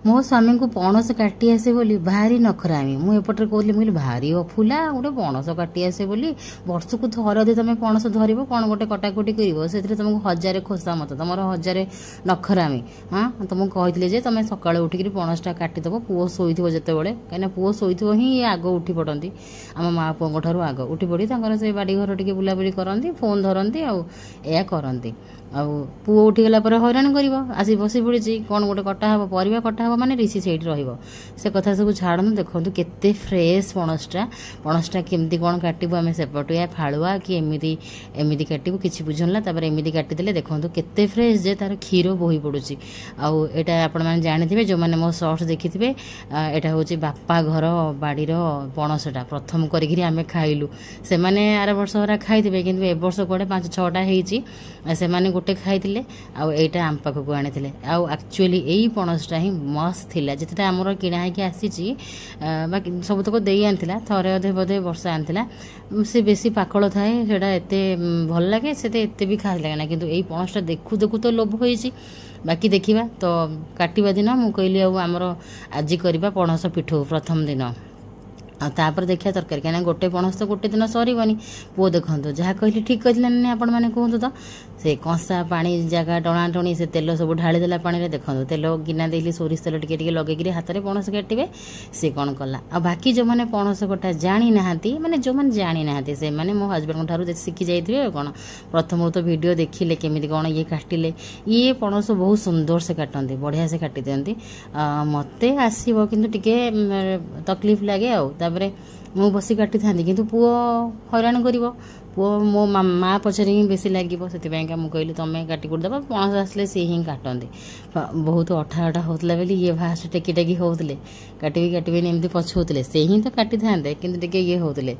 मो स्वामी को पणस काटी आसे बोली भारी नखरामी मु एपटे कहली मुझे भारी अफुला गोटे पणस काटी आसे बोली वर्ष को थर दे तुम पणस धर कौन गोटे कटाकटी कर से तुमको 1000 खोसा मत तुम 1000 नखरामी। हाँ तुमको कहते तुम सका उठिक पणसटा काटिदेव पुओ शोथ जिते बड़े कहीं पुओ शोथ ही आग उठी पड़ती आम माँ पुओं ठार आग उठी पड़ी से बाड़ी घर टे बुलाबुली करती फोन धरती आ करती आ पुओ उठीगला हैरान कर आसी बसी पड़ी कौन गोटे कटा हे पर कटा हे माने ऋषि से से कथा सब छाड़ू देखो केते फ्रेश पणसटा केमती कौन काटू आम सेपटिया फाड़ुआ कि एमती एमती काटू कि बुझला एमती काटिदेले देखो केते फ्रेश जे तार क्षीर बोही पड़ुची आटा आपण मैंने जानी जो मैंने मो सर्ट्स देखी यहाँ हूँ बापा घर बाड़ी पणसटा प्रथम करी आम खाइलु से आर वर्ष हरा खाई कि ए वर्ष कौटे 5-6टा से गोटे खाई आईटा आम पाखक आनी आक्चुअली यही पणसटा ही मस्त थिला जितेटा आमर किणा होगी आसी बाकी सबतक दे आनी थरे अधे बधे वर्ष आनी से बेसी पाकल थाए से एत भल लगे से एत भी खास लगे ना कि यही पणसटा देखू देखू तो लोभ होइछि बाकी देखिबा तो काटिबा दिन मु कहली आमर आज करबा पणस पिठो प्रथम दिन तापर देखिया तरकारी कहीं गोटे पणस तो गोटे दिन सरबनी पुओ देखो जहाँ कहली ठीक कहते ना आपण मैंने कहतु तो से कंसा पानी जगह टणा टणी से तेल सब ढालीदेला पानी देखो तेल गिना देली सोरिष तेल टिके लगे हाथ में पणस काटे से कौन कला आ बाकी जो मैंने पणस कटा जानी ना माने जो मैंने जानी ना से मैंने मो हजबैंड ठार शिखी जाइए कौन प्रथम तो वीडियो देखिले केमी कौन ये काटिले ये पणस बहुत सुंदर से काटती बढ़िया से काटी दिखती मत आसो कि तकलीफ लगे आउे मु बसी काटी था कि पुओ हैरान कर पुओ मो माँ पचरे ही बेसी लगे से कहली तुम्हें काटी कुटदेव पणस आसले सी ही काटती बहुत अठा अठा होता बोली ये फास्ट टेकी टेकी होते काटबी एमती पछौले से ही तो काटी था कि ये होते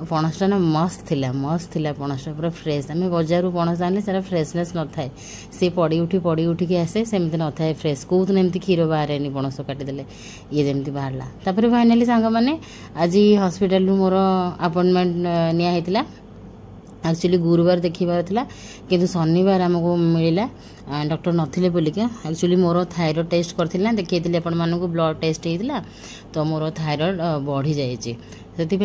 पणसटा ना मस्त थिला पणसटा पूरा फ्रेश आम बजार पणस आने सारा फ्रेशनेस न थाए सी पड़ी उठिकी आसे सेमती न थाए फ्रेश कौन एमती क्षीर बाहर पणस काटिदेले ये जमी बाहरला तापर फाइनाली सांग मैंने आज हॉस्पिटल मोर अपॉइंटमेंट निया एक्चुअली गुरुवार देखिबार थिला किंतु शनिवार आमको मिला डॉक्टर नथिले बोलिका एक्चुअली मोर थायराइड टेस्ट करथिला देखैथिले आपण मानको ब्लड टेस्ट हेतिला तो मोर थायराइड बढ़ी जाइए से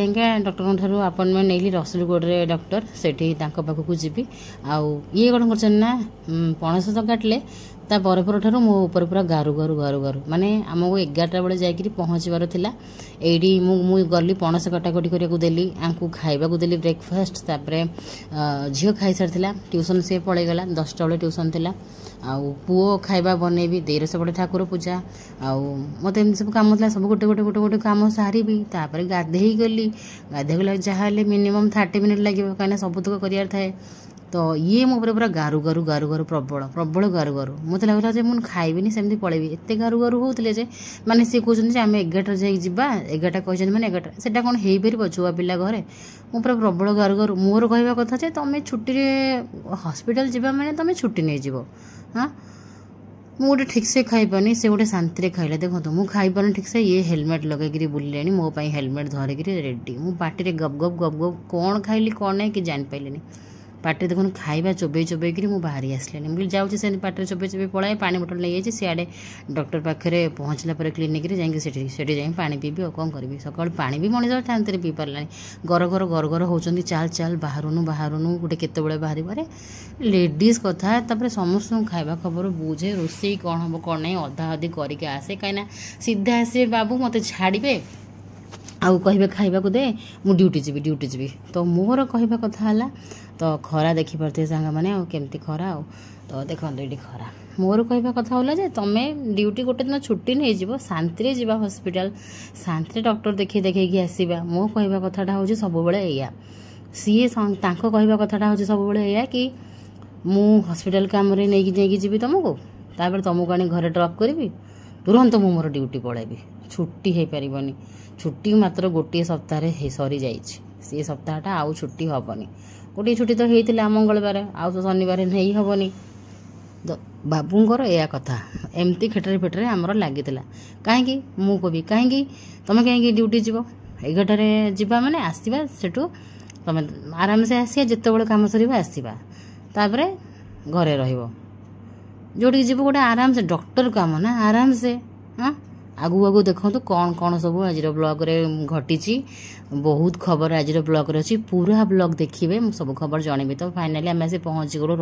डॉक्टर ठार अपॉइंटमेंट नहीं रसुलगढ़ डॉक्टर से पाखक जीवी आउ ये कौन कर पणस तो काटिले ता पर ठार मो ऊपर पूरा गारु गारु गारु गारु माने आमको 11टा बेले जाकि पहुँचबार थिला एडी मु गली पणस कटाकटी करने देली आंकु खाइबा देली ब्रेकफास्ट तापरे झील खाई सारी ट्यूशन से पलैगला 10टा बेले ट्यूशन थिला आउ पुओ खाइबा बनैबी देर सेपटे ठाकुर पूजा आउ मत एम सब कम था सब गोटे गोटे गोटे गोटे कम सारी तापर गाधे गली गाधे गला जहाँ मिनिमम 30 मिनिट लगे कहीं सबुतक करार थाए तो ये मो पूरा गारु गारु गारु गारु प्रबल प्रबल गारु गारु मत लगला मुझे खाइबी सेमती पलैबी एत गारु गारु होते माने सी कहते आम 11टा जा 11टा कहते मैंने 11टा से कौन हो पार छुआ पिला घरे मो पूरा प्रबल गारु गारु मोर कहवा कथा जे तुम छुट्टी हॉस्पिटल जीवा माने तुम छुट्टी नहीं जीव। हाँ मु गोटे ठीक से खाई पानी से गोटे शांति खाइला देखो तो मुझे खाई पानी ठीक से ये हेलमेट लगे बुले मो हेलमेट धरिक रेडी मु पार्टी गप गप गप गप कौन खाइली कौन नहीं कि जान पाइलिनी पार्टी देखो खाइबा चोबई चोबईकि मुझे बाहरी आसली मुझे जाऊँगी से पार्टी चोबई चोबई पलाए पानी बोतल नहीं जाइए सियाड़े डॉक्टर पाखे पहुँचला क्लिनिक जा पानी पीबी और कौन करी सकाल पानी भी मनीष शांति पी पारा घर घर घर घर होती चाल चाल बाहरुनु बाहरुनु गोटे केत बाहर बारे लेडीज कथा तापर समस्त खाइबा खबर बुझे रोषे कौन हम कौन नहीं अधा अधी करके आसे कहीं सीधा आसे बाबू मत छाड़े आउ कहे खाइबा दे मु ड्यूटी जीवी तो मोर कहवा कथा है तो खरा देखी पारे सांग मैंने केमती खरा तो देखो ये खरा मोर कहवा कथा होला जे तुम्हें ड्यूटी गोटे दिन छुट्टी नहीं जीव शांति जीवा हॉस्पिटल शांति डॉक्टर देखी देखी आसवा मो कहवा कथाटा हूँ सब या सी कहवा कथाटा हूँ सब या कि मु हॉस्पिटल काम नहीं जी तुमको तापर तुमको आनी घरे ड्रॉप करी तुरंत मु मोर ड्यूटी पलैबी छुट्टी हो पारनी छुट्टी मात्र गोटे सप्ताह सरी जाइए सप्ताहटा आउ छुट्टी हेनी गोटे छुट्टी तो होता मंगलवार आउ तो शनिवार नहीं हेनी तो बाबूंर या कथा एमती खेटरे फेटरे आमर लगी कहीं मु कवि कहीं तुम कहीं ड्यूटी जीव 11टारे जीवा माने आसवा सेठू तुम आराम से आसिया जिते बड़े कम सर आसवा तापर घरे रही जोटी जीव गोटे आराम से डॉक्टर काम ना आराम से हाँ आगू आगू देखो कौन कौन सब आज ब्लॉग रे घटी बहुत खबर आज ब्लॉग रे अच्छी पूरा ब्लॉग देखिए मुझे सब खबर जनइबी। तो फाइनाली आम आसी पहुँची गलु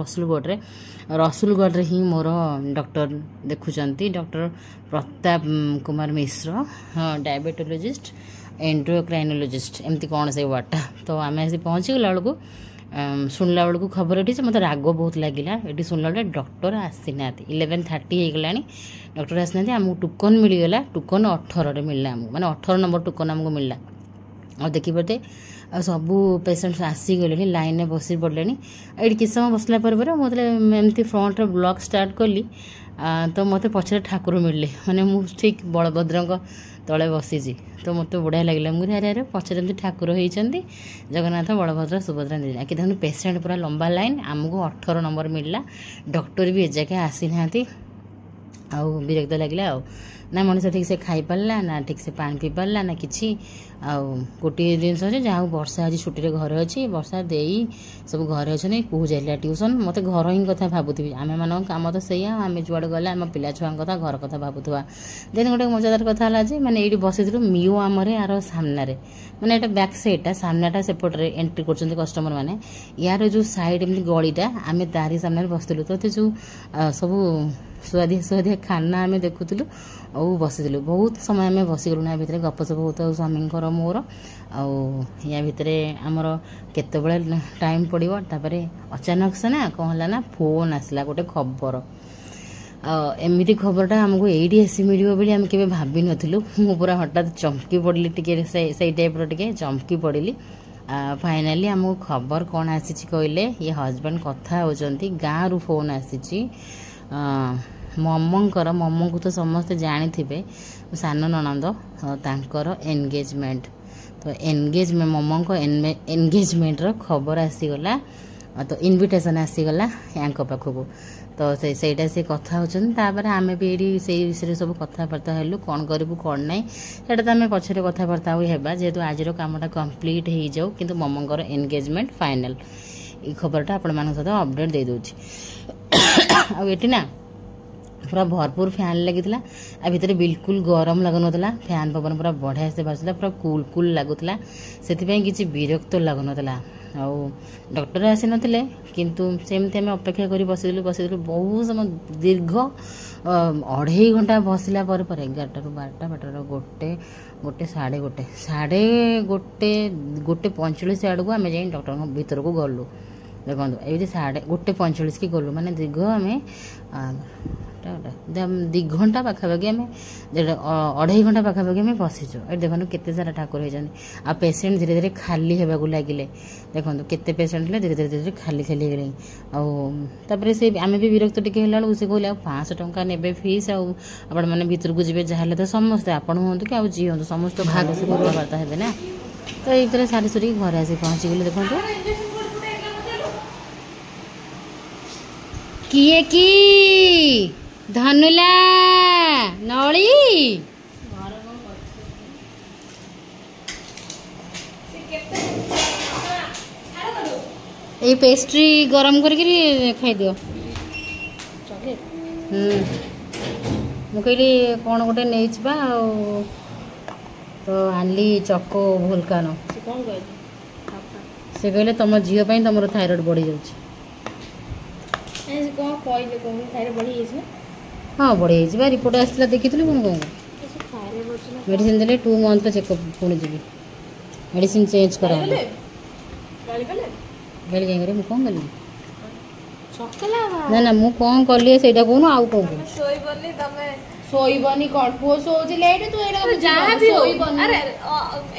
रसुलगढ़ ही मोर डॉक्टर देखुंट डॉक्टर प्रताप कुमार मिश्र हाँ डायबिटोलॉजिस्ट एंड्रोक्राइनोलॉजिस्ट एमती कौन से वार्डटा। तो आम आसी पहुँची गला बेलू शुणला बेलू खबर ये मतलब राग बहुत लगे ये शुणला बेले डॉक्टर आसी ना 11:30 होगला डॉक्टर आसना आमको टोकन मिलगला टोकन 18 मिलला आमको माने 18 नंबर टोकन आमको मिलला और देखिपे आ सबू पेसेंट्स आसीगले लाइन में बसी पड़े ये किस समय बसला मतलब एमती फ्रंट ब्लॉग स्टार्ट कली तो मत पछरे ठाकुर मिलले माने मु ठीक बलभद्र तले बसीची तो मत बढ़िया लगे मुझे अरे अरे पचर एमती ठाकुर होती जगन्नाथ बलभद्र सुभद्रा दिना कि देखो पेसेंट पूरा लंबा लाइन आमको 18 नंबर मिलला डॉक्टर भी एजाके आसी ना आउ विरक्त लगे आउ ना मनीष ठीक से खाई पारला ना ठीक से पानी पी पारला ना किसी गोटे जिनस अच्छे जहाँ वर्षा आज छुट्टी घरे अच्छी वर्षा दे सब घरे अच्छे कौ जाइला ट्यूशन मत घर ही कथा भावुथी आम मान कम तो सही आम जुआड़े गला आम पिला छुआ कथा घर कथा भावुवा देन गोटे मजादार कथा है मैंने ये बसी मिओ आमर यार सामने मैंने ये बैक साइडटा सामनाटा सेपटे एंट्री कर कस्टमर मैंने यार जो साइड एमती गलीटा आम तारी सामने बसलु तो जो सब सुआदिया सुआदिया खाना आम देखुलु और बसी बहुत समय आम बसीगलु ना भितर गपसप होता स्वामी मोर या भितर आमर केतबले टाइम पड़ो तापर अचानक से ना कौन है ना फोन आसला गोटे खबर एमती खबरटा आमको ये आसी मिलो बोली आम के भाभी नथिलु मु पूरा हठात चमकी पड़ली टिके से टाइप टे चमकी पड़ली फाइनाली आमको खबर कौन आसी कहले ये हजबैंड कथा होचंती गाँव रू फोन आसी मम्मंकर मम्मू को तो समस्ते जानी थे सान ननंद तांकर एंगेजमेंट तो एंगेजमेंट मम्मो को एंगेजमेंट रो खबर आसीगला तो इनविटेशन आसीगला या पाखक तो सेटा से कथा होचन आम भी ये से विषय सब कथबार्ता हेलु कौन करूँ कौन ना से आम पछरे कथबार्ता होगा जेहेतु आज कामटा कम्प्लीट हो जाऊ किंतु मम्मंकर एंगेजमेंट फाइनल ये खबरटा आपण मान सहित अपडेट दे दूची आठी ना पूरा भरपूर फैन लगी आ भितर बिल्कुल गरम लगुनला फैन पवन पूरा बढ़िया से बाजुला पूरा कूल कूल लगुला से किसी विरक्त लगुनला आउ डॉक्टर आसी नथिले किंतु सेमती आम अपेक्षा कर बसीलु बहुत समय दीर्घ 2.5 घंटा बसला पर 11 ରୁ 12 12 गोटे गोटे साढ़े गोटे 45 आड़ को आम जाए डॉक्टर भीतर को गलु देखो ये 1:45 की गलु माने दीर्घ आम 2 घंटा पाखापाखि आम 2.5 घंटा पाखापाखि आम बसीचु ये देखो केते सारा ठाकुर होती आ पेसेंट धीरे धीरे खाली होगा लगिले देखो केते पेसेंट धीरे धीरे धीरे खाली खाली गले आउे से आम भी विरक्त टिके से कहले 500 टंका ने फीस आपण मैंने भीतर को जी जहाँ तो समस्ते आपण हूँ कि आज जी हूँ समस्त भाग से कथबार्ता है ना तो ये सारी सुरी घर आसी पहुँची गले देखो किए की धनुला नली ये पेस्ट्री गरम करके खाई दियो मुझे कौन गोटे नहीं तो आनली चको भुलकानो से कहले तुम झील तुम थायराइड बढ़ी जाऊँ हाँ बढ़िया रिपोर्ट आसला देखी कौन कौन मेडिसिन देले 2 मंथ चेकअप पुणी जी मेडिसिन चेंज करा गाड़ी जाए मुझे कौन कली ना ना मु कौन कली से कहून आउ कौन सोईबनी कौन पुओ सोची लेट तू एडा जहां भी सोईबनी अरे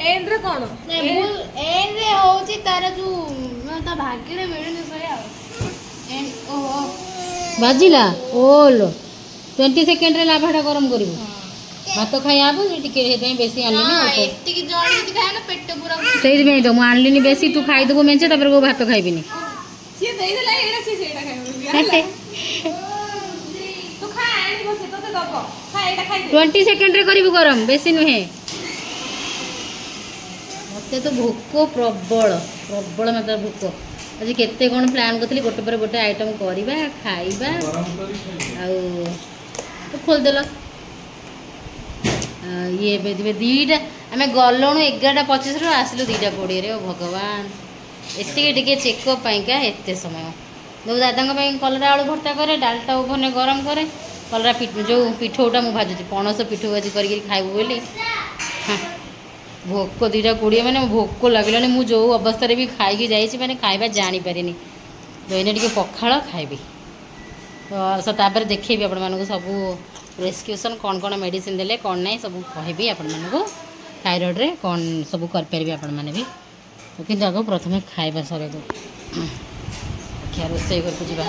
एंड रे कोन एंड रे होची तार जो ता भाग्य रे मिलने सरे आ एंड ओ बाजिला ओलो 20 सेकंड रे लाभाटा गरम करू भात खाई आबो टिके हेतै बेसी आनली एत्ती की जल्दी जति खाए ना पेट पूरा सेहि में तो मु आनली बेसी तू खाई देबो मेंचे तपर को भात खाइबिनी से देई देला एडा से सेडा खाइबो तू खा आनी बसे तो दबो खा एडा खाइ 20 सेकंड रे करिबो गरम बेसी नहे मते तो भूख प्रबल प्रबल मतलब भूख आज केते कौन प्लान करथली गोटे पर गोटे आइटम करबा खाइबा आ तो खोल देला ये ଏବେ ଦୁଇଟା ଆମେ ଗଲୁଣୁ 11:25 ଆସିଲୁ 2:20 ଓ ଭଗବାନ ଏତିକି ଟିକେ ଚେକଅପ୍ ପାଇଁକା ଏତେ ସମୟ। ଯେଉଁ ଦାଦାଙ୍କ ପାଇଁ କଲରା ଆଳୁ ଭର୍ତ୍ତା କରେ, ଡାଲଟା ଓଭନରେ ଗରମ କରେ, କଲରା ଯେଉଁ ପିଠଉଟା ମୁଁ ଭାଜୁଛି, ପଣସ ପିଠଉ ଆଜି କରିକି ଖାଇବୁ ବୋଲି। ଭୋକ 2:20 ମାନେ ଭୋକ ଲାଗିଲାଣି। ମୁଁ ଯେଉଁ ଅବସ୍ଥାରେ ବି ଖାଇକି ଯାଇଛି ମାନେ ଖାଇବା ଜାଣିପାରିନି। ଏଇନେ ଟିକେ ପଖାଳ ଖାଇବି ତ ତାପରେ ଦେଖେଇବି ଆପଣମାନଙ୍କୁ ସବୁ ପ୍ରେସ୍କ୍ରିପ୍ସନ୍ କ'ଣ କ'ଣ ମେଡ଼ିସିନ ଦେଲେ କ'ଣ ନାହିଁ ସବୁ କହିବି ଆପଣମାନଙ୍କୁ। ଥାଇରଏଡ଼ରେ କ'ଣ ସବୁ କରିପାରିବେ ଆପଣମାନେ ବି। କିନ୍ତୁ ଆଗ ପ୍ରଥମେ ଖାଇବା ସରେଇଦେବୁ। ଦେଖିବା ରୋଷେଇ ଘରକୁ ଯିବା।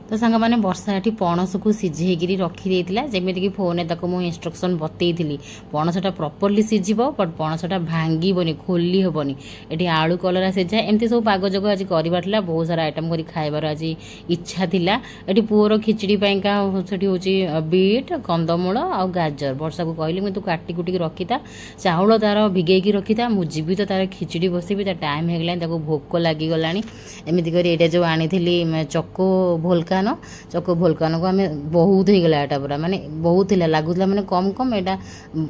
तो सांग मैंने वर्षा ये पणस को सीझेकरी रखीदेला जमीक फोन तक मुझे इंस्ट्रक्शन बतई पणसटा प्रॉपरली सीझब बट पणसटा भांगनी खोली हेनी। ये आलू कलरा सीझा एमती सब पाग जग आज करवा बहुत सारा आइटम कर खाइबार आज इच्छा थिला। ये पुअर खिचड़ी पाइंका से हूँ बीट कंदमूल आ गाजर वर्षा को कहली मुझे तू काटी कुटी रखी था चाउल तार भिगेकी रखी था मुझे तो तार खिचड़ी बसबी तार टाइम हो भोक लगिगला एमती कर जो आनी चको भोलका चको भोलकान को आम बहुत हो गला यहाँ पूरा माने बहुत लगुला माने कम कम यहाँ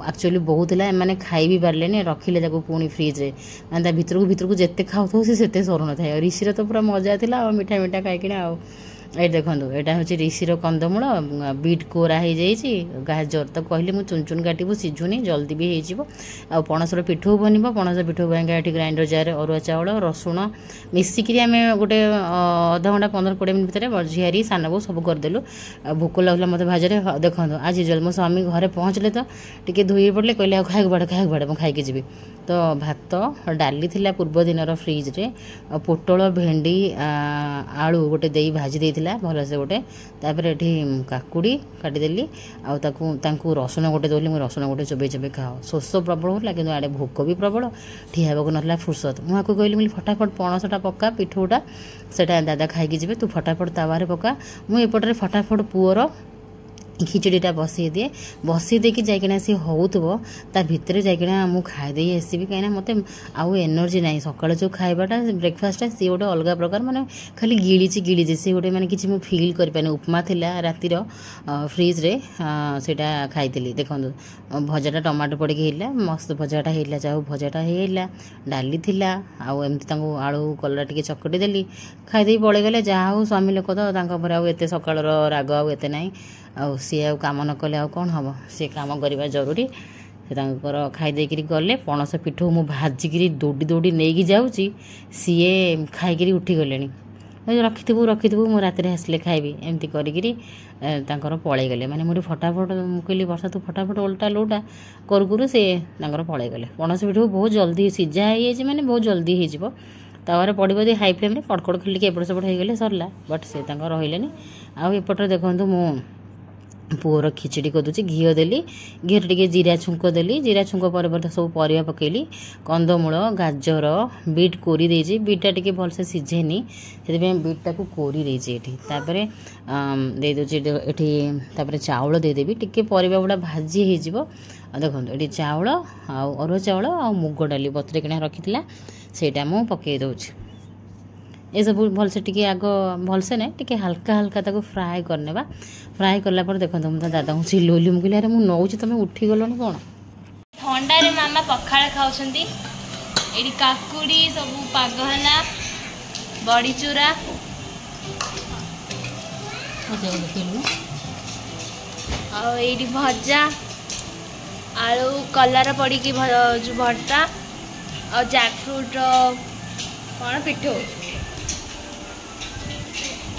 एक्चुअली बहुत मैंने खाई भी पारे रखिले पुणी फ्रिज रे माने भितर को जिते खाऊ से सरू न था। ऋषिर तो पूरा मजा था मिठा मिठा खाई ये देखो यहाँ हूँ ऋषिर कंदमूल बीट कोरा हो जाइए गाजर तो कहली मुझे चुन चुन काटबू सीझुनी जल्दी भी हो पणसर पिठू बनब पणस पिठू ये ग्राइंडर जार अरुआ चाउल रसुण मिसिक आम गोटे अधा घंटा 15-20 मिनट भितर झियारी सान बो सब करदेलु। भोक लगला मत भाजरे देखो आज जल मो स्वामी घरे पहुँचले तो टी धोई पड़े कहले खाइक बाड़ खाई जी तो भात डाली थिला पूर्व दिन फ्रिज रे पोटल भेंडी आलू गोटे दे भाजी देइथिला भलसे गोटे तापर एठी काकुड़ी काटिदेली आउ रसुण गोटे दौली मुझे रसुण गोटे चोबे चोबे खाओ शोष प्रबल होता कि आड़े भोक भी प्रबल ठियाबू ना फुर्सत मुझे कहली फटाफट पणसटा पका पिठूटा से दादा खाई जी तू फटाफट तावारे पका मुझे एपटे फटाफट पुअर खिचड़ीटा बसई दिए बसई देकी जाइकिना सी होउथबो ता भितर जाइकिना मु खाई देई आसीबी कहिना मते आउ एनर्जी नाही सकाळ जो खाइबाटा ब्रेकफास्ट सी गोटे अलग प्रकार माने खाली गिळीची सी गोटे माने किछि मु फील कर पाने उपमा थिला रातिर फ्रिज रे सेटा खाइतली देखंदु भजाटा टमाटो पड़की हेला मस्त भजाटा हेला जाऊ भजाटा हेला डाली थिला आउ एमती तांको आलू कलरा टिके चकटी देली खाई देई पळे गले जा हो स्वामी लोक तो तांको पर आउ एते सकाळर राग आउ एते नाही आउ सी आ काम न कले कौन हम सी काम करवा जरूरी से खाई देकरी गले पणस पिठू मु भाजिकी दौड़ी दौड़ी नहीं जाऊँगी सीए खाई उठी गले रखिथु मु रात आसले खाइबी एमती करी पलि गले माने मुझे फटाफट कहली वर्षा तू फटाफट ओल्टा लोटा करू से पलि गले पणस पिठू बहुत जल्दी सीझा है माने बहुत जल्दी हो तावर पड़ो दी हाई फ्लेम कड़कड़ खिलिक एपट सेपट हो गले सरला बट से रही आउ एपटे देखो मु पुअर खिचड़ी करदुची घी देली घी टे जीरा छुंक देली जीरा छुंक पर सब परिया पकेली कंदमूल गाजर बीट कोरी देजी बीटा टिके भलसे सीझेनी से बीटा को कोरी देजी एठी तापरे दे दोची एठी तापरे चाउल दे देबी टिके परिबा गुडा भाजी हे जिवो देखो एठी चाउल आ अरुआ चाउल आ मुग डाली बतरे किना रखिथिला सेटा मु पके दउची ये सब भलसे टिके आग भलसे ना टिके हल्का हल्का ताको फ्राए करनेबा फ्राए करला पर देखो तुम दादा को चिल्लोली मुझे अरे मुझे नौची तुम उठी गलनी कौन ठंडा रे मामा पखाड़ खाउछंती एडी काकुड़ी सब पाग हला बड़ी चूरा आ एडी भजा आलू कलर पड़ी की जो भर्ता और जैक फ्रूट कौन पिठो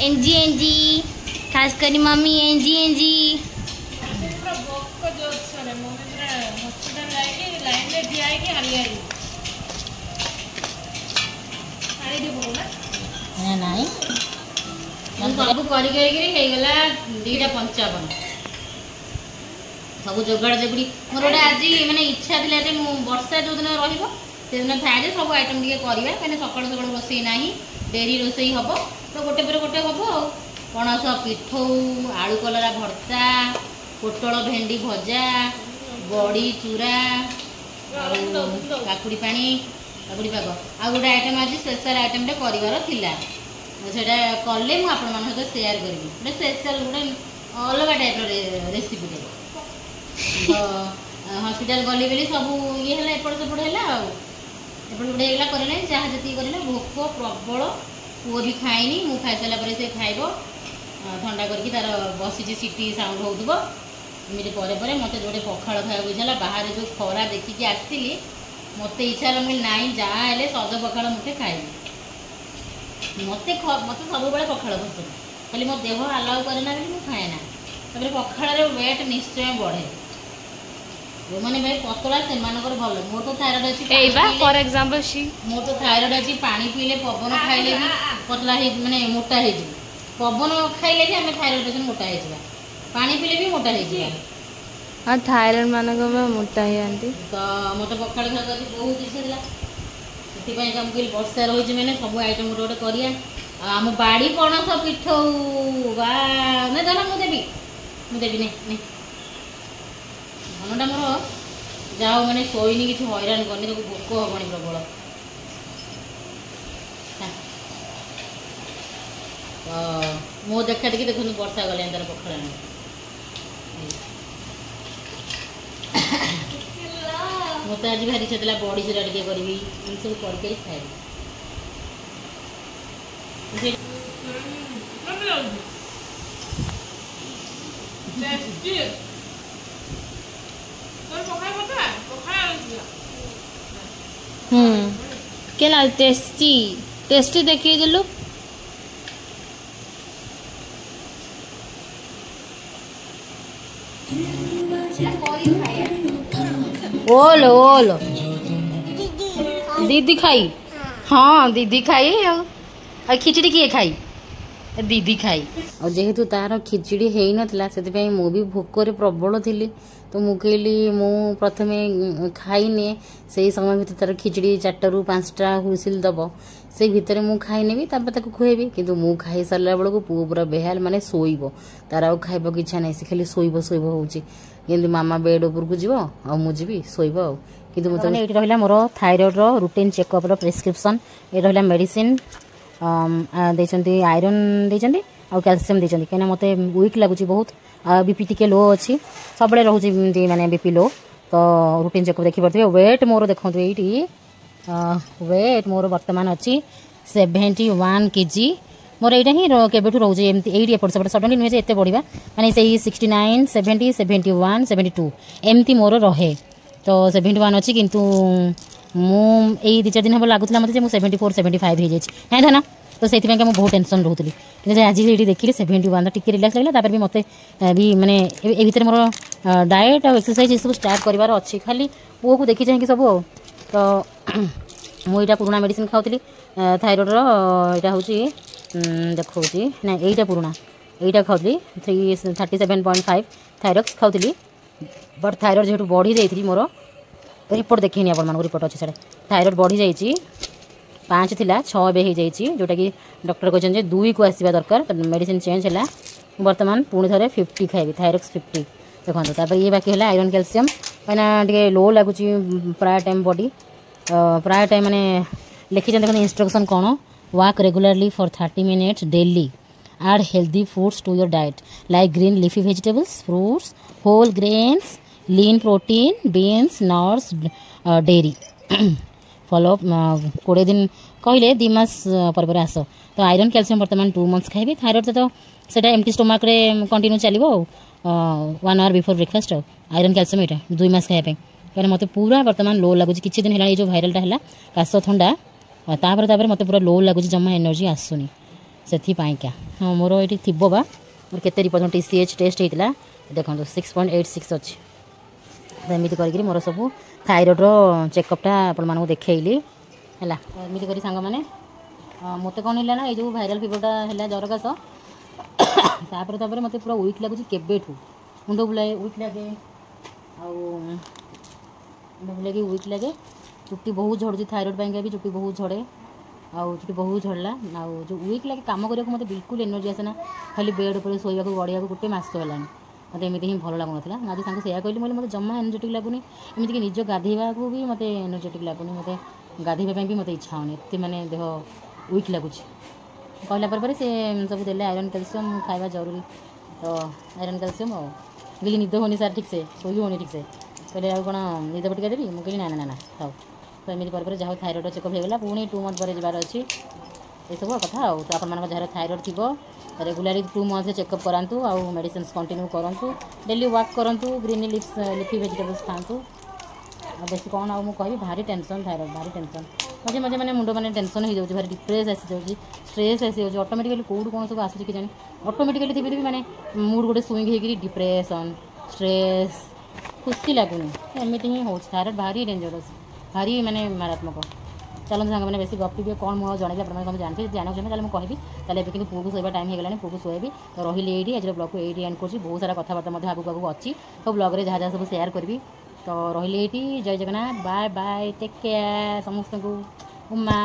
एंजी एंजी खास करी मम्मी एंजी एंजी नहीं सब करगला 2:55 सब जोगाड़ जोगड़ी मोर गोटे आज मैंने इच्छा थी वर्षा जो दिन रही थाए सब आइटम टे करवा कहीं सका सका रोसई ना डेरी रोसई हम तो गोटे पर गोटे हम पणस पिठौ आलू कलरा भर्ता पोटल भेंडी भजा बड़ी चूरा काकुड़ी पानी काकुड़ी पाग आ गोटे आइटम आज स्पेशल आइटम टे कले मुझे सहित सेयार करी गोटे स्पेशल गोटे अलग टाइप रेसिपी हॉस्पिटल गली बेली सब ये है एपट सेपट है एपट सेपट होगा करे जहाँ जी करे भोक प्रबल पुओ भी खाइनी मु खाई सारा पर से खाइब ठंडा करके तार बसी सीटी साउंड होउथबो एमती पर मत जो पखाड़ खाया इच्छा है बाहर जो खरा देखिकी आसली मत इच्छा है मुझे नाई जहाँ है सज पखाड़ मुठे खाइबी मत सब पखाड़ पसंद खाली मो देह आलाउ करे ना मुझे खाए ना पखाड़ वेट निश्चय बढ़े जो मैंने भाई पतला से भल मोर तो थायराइड अच्छी फॉर एग्जांपल मोर तो थायराइड अच्छी पानी पीले पवन खाइले भी पतला माने मोटा हो पवन खाइले भी आम थायराइड पेशेंट मोटा हो पानी पीले भी मोटा हो हाँ थायराइड मानक मोटा ही तो मत पखाड़ खावा बहुत इच्छा था से कहली वर्षा रही मैंने सब आइटम गोटे गोटे करा बाड़ी पणस पिठौ बा नहीं धन मुझे नहीं धनटा मोर जाओ मैंने शोनी किसी हैरान करनी तो भोक हबनी प्रबल तो मो देखा देखी देखो वर्षा गले तार पखाड़ा मत आज भारी इच्छा था बड़ी चूरा टे करी सब कर खाए केना टेस्टी टेस्टी देखिए दिलु ओलो ओलो दीदी खाई हाँ दीदी खाई और खिचड़ी किए खाई दीदी खाई और जेहेतु तार खिचड़ी है नाला से मुझे भोकर प्रबल थी तो मु कहली मु प्रथमे खाइने से समय भर तार खिचड़ी 4 ରୁ 5टा हुइसिल दब से भितर मु खाइनेबी खुएबी किंतु मु खाई सारा बेलू पुओ पूरा बेहाल माने सोइब तार आ खाइबा इच्छा नहीं से खाली सोइब सोइब होउची केंदी मामा बेड ऊपर को जीव आ मु जीवी सोइब आ किंतु मतलब एठी रहला मोर थायराइड रो रूटीन चेकअप रो प्रिस्क्रिप्शन ए रहला मेडिसिन देचंती आयरन देचंती आ कैल्शियम देचंती केना मते वीक लागुची बहुत बीपी टिके लो अच्छी सब रोचे माने बीपी लो तो रूटीन चेकअप देखी पारे वेट मोर देखो ये वेट मोर बर्तमान अच्छी 71 kg मोर यहाँ ही केबेठू रोचे एमती एपट सेपट सडनली नुहे एत बढ़ा माने से 69 70 71 72 एमती मोर रहे तो 71 अच्छी किंतु मुझे 2-4 दिन हम लगुला मत 74 75 हो जाए धन तो से बहुत टेंशन रोली कि आज ये देखिए 71 टी रिलैक्स लगे भी मत भी माने ए भीतर मोर डाएट और एक्सरसाइज सब स्टार्ट करार अच्छी खाली पुओ को देखी चाहिए सब तो मुझे पुराणा मेडिसिन खाऊली थायराइड यहाँ हूँ देखा ना यहीटा पुराणा यहीटा खाऊली 37.5 थायरक्स खाऊली बट थायराइड जेहतु बढ़ी जाइए मोर रिपोर्ट देखनी आप रिपोर्ट अच्छे साढ़े थायराइड बढ़ी जाइए 5 थिला 6 हो जाइए जोटा कि डॉक्टर कहते 2 को आसवा दरकार मेडिसिन चेंज है बर्तमान पुणी थे 50 खाइबी थायरक्स 50 देखो ये बाकी है आयरन कैल्शियम कहीं लो लगुच प्राय टाइम बॉडी प्राय टाइम माने लिखी देखो इंस्ट्रक्शन कौन walk regularly for 30 minutes daily add healthy foods to your diet like green leafy vegetables fruits whole grains lean protein beans nuts dairy follow 20 दिन कहले 2 मास पर आस तो आयरन कैल्शियम बर्तमान 2 months खाइबे थायराइड तो सेटा एम्प्टी स्टोमक रे continue चलिबो 1 hour before breakfast iron calcium एटा 2 मास खाइबे कहीं मत पूरा बर्तमान लो लगुच किछि दिन है जो भाइरालटा है काश ठंडा तापर मत पूरा लो लगुच जमा एनर्जी आसुनी से क्या हाँ मोर ये थी बा मोर केते रिपोर्ट TCH टेस्ट होता देखो 6.86 अच्छी एमती कर मोर सब थायराइड चेकअपटा आपको देखली है एमती कर सांग मैंने मत कौन है ना ये जो भाइराल फीवरटा है जर काश तापर मत पूरा वीक लगुच केबेठू मुंड बुलाए वीक लगे मुंड वीक लगे चुट्टी बहुत झड़ू थायराइड पाई भी चुट्टी बहुत झड़े आउ चुट्टी बहुत झड़ला आउ जो वीक लगे कम करने को मत बिल्कुल एनर्जी आसेना खाली बेड उपर शोवा गड़िया गोटे मस है मत एमती ही भल लगुना आज सांग से कहली मतलब जमा एनर्जेटिक लगुनि एमती कि निज गाधेवा को भी मत एनर्जेटिक लगुनि मत गाधेवा भी मत इच्छा होनी एत माने देह वीक लगुच कहला पर से सब देले आयरन कैल्शियम खाଇବା जरूरी तो आयरन कैल्शियम बोली निद होनी सार ठीक से शोई होनी ठीक से कहले आ कौन निद बटिका देवी मुझे ना ना ना थाउ तो एमती पर जहाँ थायरॉइड चेकअप होगा पुणी 2 मंथ पर जबार अच्छी ये सब कथा आउ तो आप जहाँ थायरॉइड थी रेगुलाली 2 मंथ चेकअप करातु आउ मेडिसिन कंटिन्यू करूँ डेली वॉक करूँ ग्रीन लिफी वेजिटेबल्स खातु बेस कौन आउ कहि भारी टेंशन थायरॉइड भारी टेंशन मजे मजे मैंने मुंड मैंने टेंशन हो जाए भारी डिप्रेस आसी जाऊँगी स्ट्रेस आसी जाऊँगी ऑटोमेटिकली कौट कौन सब आसूँ कि जानी ऑटोमेटिकली थी भी मैंने मूड गोटे स्विंग होगी डिप्रेशन स्ट्रेस खुशी लगुनि एमती ही हो थायरॉइड भारी डेंजरस भारी माने मारात्मक चलो सांग मैंने बेस गपी भी कौन मुझे जनइली आप जानते जानते चाहिए मुझे कहि ताले कि पुआ को शोवा टाइम होगा पुआ को शोबी तो रही ये आज ब्लॉग को ये एंड कर बहुत सारा कथबार्ता आगू आगू अच्छी तो ब्लॉग में जहाँ जहाँ सब शेयर करी तो रही ये जय Jagannath bye bye take care समस्त को उमा।